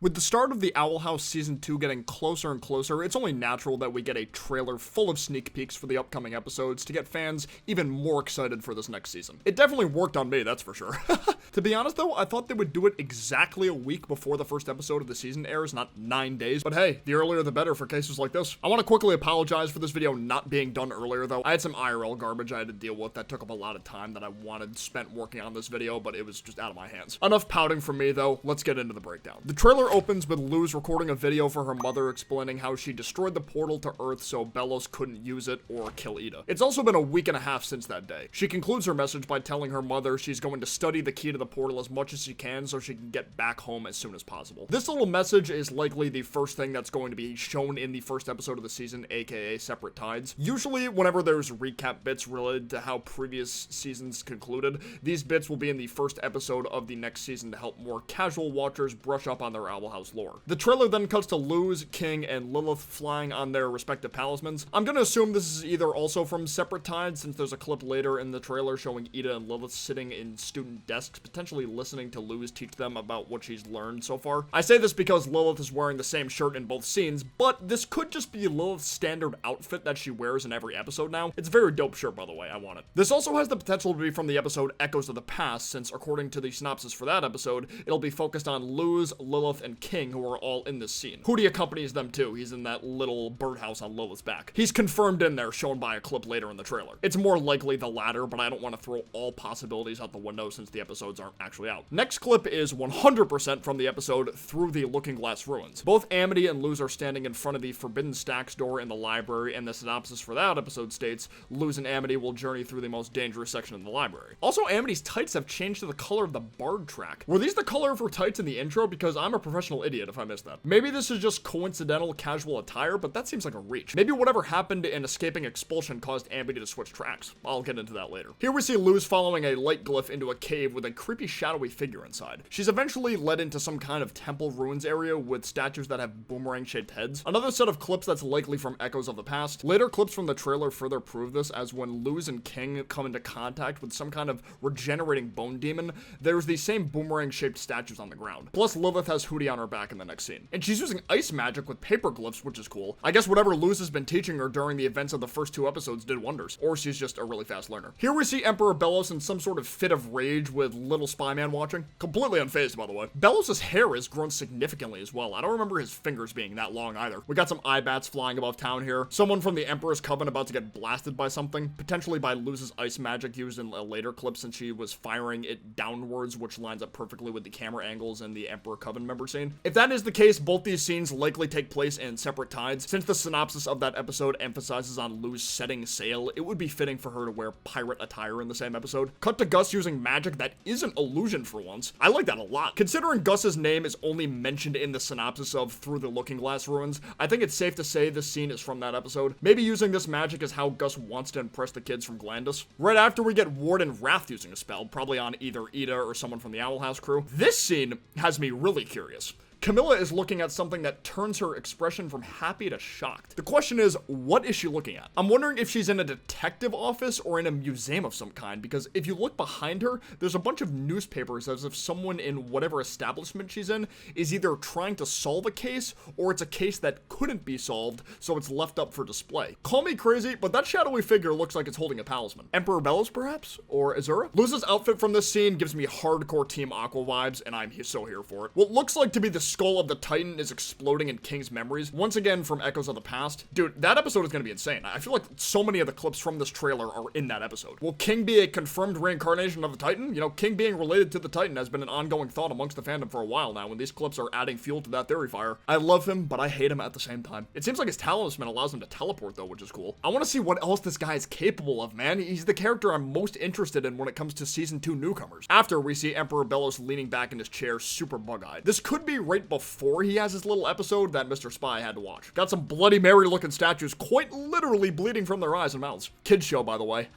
With the start of the Owl House Season 2 getting closer and closer, it's only natural that we get a trailer full of sneak peeks for the upcoming episodes to get fans even more excited for this next season. It definitely worked on me, that's for sure. To be honest though, I thought they would do it exactly a week before the first episode of the season airs, not 9 days. But hey, the earlier the better for cases like this. I want to quickly apologize for this video not being done earlier though. I had some IRL garbage I had to deal with that took up a lot of time that I wanted spent working on this video, but it was just out of my hands. Enough pouting from me though, let's get into the breakdown. The trailer opens with Luz recording a video for her mother explaining how she destroyed the portal to Earth so Bellows couldn't use it or kill Ida. It's also been a week and a half since that day. She concludes her message by telling her mother she's going to study the key to the portal as much as she can so she can get back home as soon as possible. This little message is likely the first thing that's going to be shown in the first episode of the season, aka Separate Tides. Usually, whenever there's recap bits related to how previous seasons concluded, these bits will be in the first episode of the next season to help more casual watchers brush up on their Owl House lore. The trailer then cuts to Luz, King, and Lilith flying on their respective talismans. I'm gonna assume this is either also from Separate Tides, since there's a clip later in the trailer showing Ida and Lilith sitting in student desks, potentially listening to Luz teach them about what she's learned so far. I say this because Lilith is wearing the same shirt in both scenes, but this could just be Lilith's standard outfit that she wears in every episode now. It's a very dope shirt, by the way, I want it. This also has the potential to be from the episode Echoes of the Past, since according to the synopsis for that episode, it'll be focused on Luz, Lilith, and King, who are all in this scene. Hootie accompanies them too. He's in that little birdhouse on Lilith's back. He's confirmed in there, shown by a clip later in the trailer. It's more likely the latter, but I don't want to throw all possibilities out the window since the episodes aren't actually out. Next clip is 100% from the episode Through the Looking Glass Ruins. Both Amity and Luz are standing in front of the Forbidden Stacks door in the library, and the synopsis for that episode states, Luz and Amity will journey through the most dangerous section of the library. Also, Amity's tights have changed to the color of the Bard track. Were these the color of her tights in the intro? Because I'm a professional idiot if I missed that. Maybe this is just coincidental casual attire, but that seems like a reach. Maybe whatever happened in escaping expulsion caused Amity to switch tracks. I'll get into that later. Here we see Luz following a light glyph into a cave with a creepy shadowy figure inside. She's eventually led into some kind of temple ruins area with statues that have boomerang-shaped heads. Another set of clips that's likely from Echoes of the Past. Later clips from the trailer further prove this, as when Luz and King come into contact with some kind of regenerating bone demon, there's the same boomerang-shaped statues on the ground. Plus, Lilith has Hootie on her back in the next scene. And she's using ice magic with paper glyphs, which is cool. I guess whatever Luz has been teaching her during the events of the first 2 episodes did wonders. Or she's just a really fast learner. Here we see Emperor Bellows in some sort of fit of rage with little spy man watching. Completely unfazed, by the way. Bellows' hair has grown significantly as well. I don't remember his fingers being that long either. We got some eye bats flying above town here. Someone from the Emperor's Coven about to get blasted by something. Potentially by Luz's ice magic used in a later clip since she was firing it downwards, which lines up perfectly with the camera angles in the Emperor Coven member scene. If that is the case, both these scenes likely take place in Separate Tides. Since the synopsis of that episode emphasizes on Luz setting sail, it would be fitting for her to wear pirate attire in the same episode. Cut to Gus using magic that isn't illusion for once. I like that a lot. Considering Gus's name is only mentioned in the synopsis of Through the Looking Glass Ruins, I think it's safe to say this scene is from that episode. Maybe using this magic is how Gus wants to impress the kids from Glandus. Right after we get Warden Wrath using a spell, probably on either Ida or someone from the Owl House crew. This scene has me really curious. Camilla is looking at something that turns her expression from happy to shocked. The question is, what is she looking at? I'm wondering if she's in a detective office or in a museum of some kind, because if you look behind her, there's a bunch of newspapers as if someone in whatever establishment she's in is either trying to solve a case or it's a case that couldn't be solved, so it's left up for display. Call me crazy, but that shadowy figure looks like it's holding a talisman. Emperor Bellows, perhaps? Or Azura? Luz's outfit from this scene gives me hardcore Team Aqua vibes, and I'm so here for it. What looks like to be the skull of the Titan is exploding in King's memories, once again from Echoes of the Past. Dude, that episode is gonna be insane. I feel like so many of the clips from this trailer are in that episode. Will King be a confirmed reincarnation of the Titan? You know, King being related to the Titan has been an ongoing thought amongst the fandom for a while now, and these clips are adding fuel to that theory fire. I love him, but I hate him at the same time. It seems like his talisman allows him to teleport though, which is cool. I want to see what else this guy is capable of, man. He's the character I'm most interested in when it comes to Season 2 newcomers. After, we see Emperor Bellows leaning back in his chair, super bug-eyed. This could be right before he has his little episode that Mr. Spy had to watch. Got some Bloody Mary looking statues quite literally bleeding from their eyes and mouths. Kids show, by the way.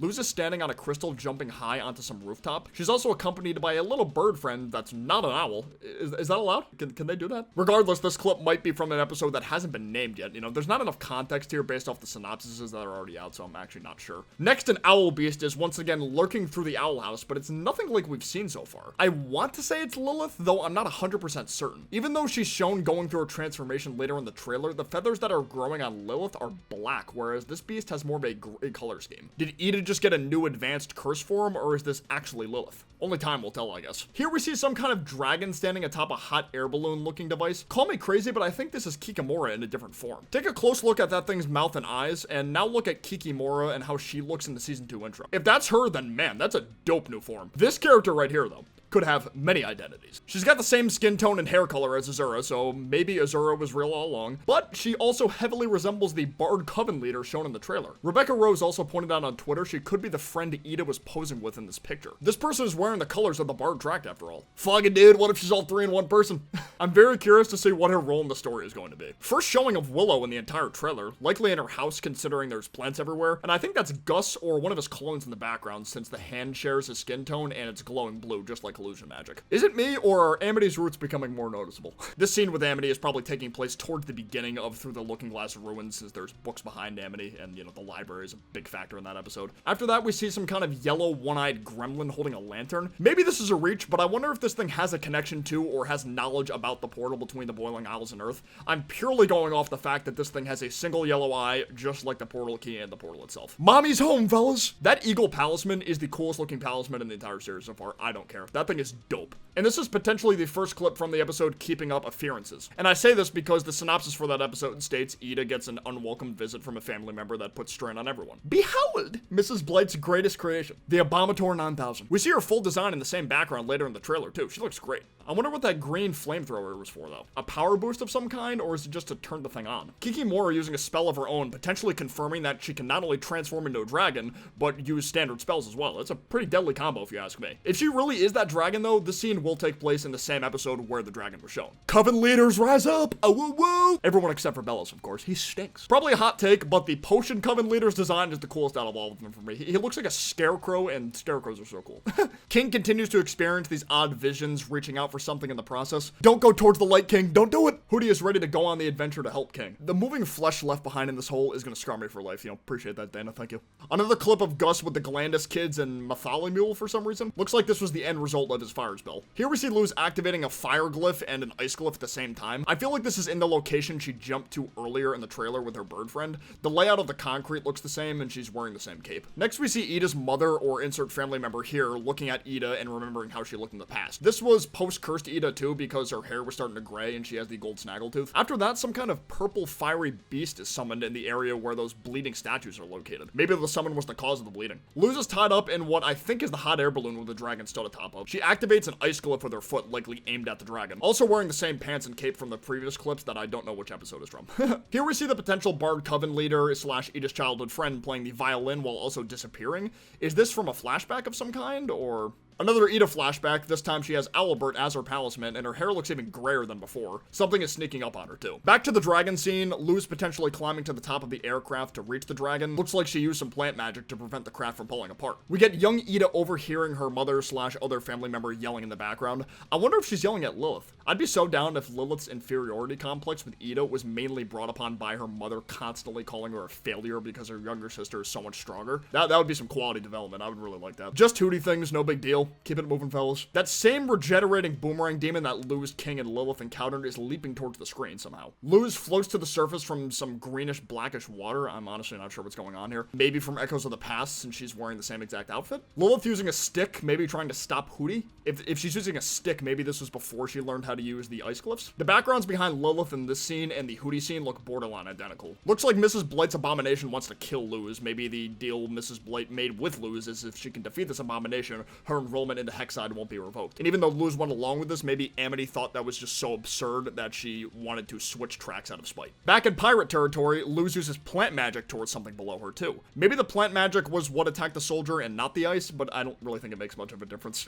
Luz is standing on a crystal jumping high onto some rooftop. She's also accompanied by a little bird friend that's not an owl. Is that allowed? Can they do that? Regardless, this clip might be from an episode that hasn't been named yet. You know, there's not enough context here based off the synopsises that are already out, so I'm actually not sure. Next, an owl beast is once again lurking through the owl house, but it's nothing like we've seen so far. I want to say it's Lilith, though I'm not 100% certain. Even though she's shown going through a transformation later in the trailer, the feathers that are growing on Lilith are black, whereas this beast has more of a gray color scheme. Did Ida just get a new advanced curse form, or is this actually Lilith? Only time will tell, I guess. Here we see some kind of dragon standing atop a hot air balloon looking device. Call me crazy, but I think this is Kikimora in a different form. Take a close look at that thing's mouth and eyes, and now look at Kikimora and how she looks in the season 2 intro. If that's her, then man, that's a dope new form. This character right here, though, could have many identities. She's got the same skin tone and hair color as Azura, so maybe Azura was real all along, but she also heavily resembles the Bard Coven leader shown in the trailer. Rebecca Rose also pointed out on Twitter she could be the friend Ida was posing with in this picture. This person is wearing the colors of the Bard tract after all. Fucking dude, what if she's all three in one person? I'm very curious to see what her role in the story is going to be. First showing of Willow in the entire trailer, likely in her house considering there's plants everywhere, and I think that's Gus or one of his clones in the background since the hand shares his skin tone and it's glowing blue just like illusion magic. Is it me, or are Amity's roots becoming more noticeable? This scene with Amity is probably taking place towards the beginning of Through the Looking Glass ruins, since there's books behind Amity, and you know, the library is a big factor in that episode. After that, we see some kind of yellow, one-eyed gremlin holding a lantern. Maybe this is a reach, but I wonder if this thing has a connection to, or has knowledge about the portal between the Boiling Isles and Earth. I'm purely going off the fact that this thing has a single yellow eye, just like the portal key and the portal itself. Mommy's home, fellas! That eagle talisman is the coolest looking talisman in the entire series so far. I don't care. That thing is dope. And this is potentially the first clip from the episode Keeping Up Appearances. And I say this because the synopsis for that episode states Ida gets an unwelcome visit from a family member that puts strain on everyone. Behold! Mrs. Blight's greatest creation, the Abomator 9000. We see her full design in the same background later in the trailer too. She looks great. I wonder what that green flamethrower was for though. A power boost of some kind, or is it just to turn the thing on? Kikimora using a spell of her own, potentially confirming that she can not only transform into a dragon, but use standard spells as well. It's a pretty deadly combo if you ask me. If she really is that dragon though, the scene will take place in the same episode where the dragon was shown. Coven leaders rise up! Oh woo woo! Everyone except for Bellos, of course. He stinks. Probably a hot take, but the potion Coven leader's design is the coolest out of all of them for me. He looks like a scarecrow, and scarecrows are so cool. King continues to experience these odd visions, reaching out for something in the process. Don't go towards the light, King. Don't do it! Hootie is ready to go on the adventure to help King. The moving flesh left behind in this hole is gonna scar me for life. You know, appreciate that, Dana. Thank you. Another clip of Gus with the Glandis kids and Mathali Mule for some reason. Looks like this was the end result of his fire spell. Here we see Luz activating a fire glyph and an ice glyph at the same time. I feel like this is in the location she jumped to earlier in the trailer with her bird friend. The layout of the concrete looks the same and she's wearing the same cape. Next we see Ida's mother, or insert family member here, looking at Ida and remembering how she looked in the past. This was post-cursed Ida too because her hair was starting to gray and she has the gold snaggletooth. After that, some kind of purple fiery beast is summoned in the area where those bleeding statues are located. Maybe the summon was the cause of the bleeding. Luz is tied up in what I think is the hot air balloon with the dragon stood atop of. She activates an ice glyph with her foot, likely aimed at the dragon. Also wearing the same pants and cape from the previous clips that I don't know which episode is from. Here we see the potential Bard Coven leader / Ida's childhood friend playing the violin while also disappearing. Is this from a flashback of some kind, or... Another Ida flashback, this time she has Owlbert as her palisman, and her hair looks even grayer than before. Something is sneaking up on her too. Back to the dragon scene, Luz potentially climbing to the top of the aircraft to reach the dragon. Looks like she used some plant magic to prevent the craft from pulling apart. We get young Ida overhearing her mother / other family member yelling in the background. I wonder if she's yelling at Lilith. I'd be so down if Lilith's inferiority complex with Ida was mainly brought upon by her mother constantly calling her a failure because her younger sister is so much stronger. That would be some quality development. I would really like that. Just Hootie things, no big deal. Keep it moving, fellas. That same regenerating boomerang demon that Luz, King, and Lilith encountered is leaping towards the screen somehow. Luz floats to the surface from some greenish blackish water. I'm honestly not sure what's going on here. Maybe from echoes of the past since she's wearing the same exact outfit. Lilith using a stick, maybe trying to stop Hootie. If she's using a stick, maybe this was before she learned how to use the ice glyphs. The backgrounds behind Lilith in this scene and the Hootie scene look borderline identical. Looks like Mrs. Blight's abomination wants to kill Luz. Maybe the deal Mrs. Blight made with Luz is if she can defeat this abomination, her and enrollment into Hexside won't be revoked. And even though Luz went along with this, maybe Amity thought that was just so absurd that she wanted to switch tracks out of spite. Back in pirate territory, Luz uses plant magic towards something below her too. Maybe the plant magic was what attacked the soldier and not the ice, but I don't really think it makes much of a difference.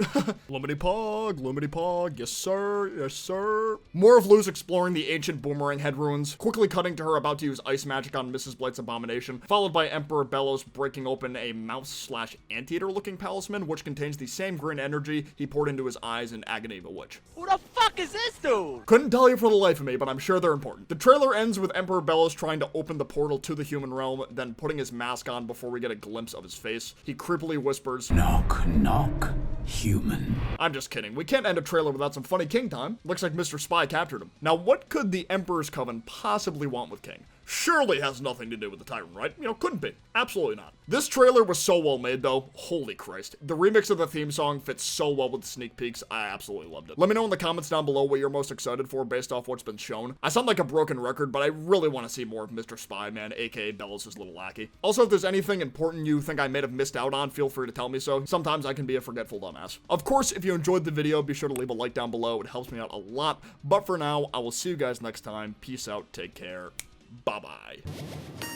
Lumity Pog, yes sir, yes sir. More of Luz exploring the ancient Boomerang Head ruins, quickly cutting to her about to use ice magic on Mrs. Blight's abomination, followed by Emperor Bellows breaking open a mouse/anteater looking talisman, which contains the same green energy he poured into his eyes in Agony of a Witch. Who the fuck is this dude? Couldn't tell you for the life of me, but I'm sure they're important. The trailer ends with Emperor Bellows trying to open the portal to the human realm, then putting his mask on before we get a glimpse of his face. He creepily whispers, "Knock, knock, human." I'm just kidding. We can't end a trailer without some funny King time. Looks like Mr. Spy captured him. Now, what could the Emperor's Coven possibly want with King? Surely has nothing to do with the Tyrant, right? You know, couldn't be. Absolutely not. This trailer was so well made, though. Holy Christ. The remix of the theme song fits so well with the sneak peeks. I absolutely loved it. Let me know in the comments down below what you're most excited for based off what's been shown. I sound like a broken record, but I really want to see more of Mr. Spy, man, aka Bellows' little lackey. Also, if there's anything important you think I may have missed out on, feel free to tell me so. Sometimes I can be a forgetful dumbass. Of course, if you enjoyed the video, be sure to leave a like down below. It helps me out a lot. But for now, I will see you guys next time. Peace out. Take care. Bye-bye.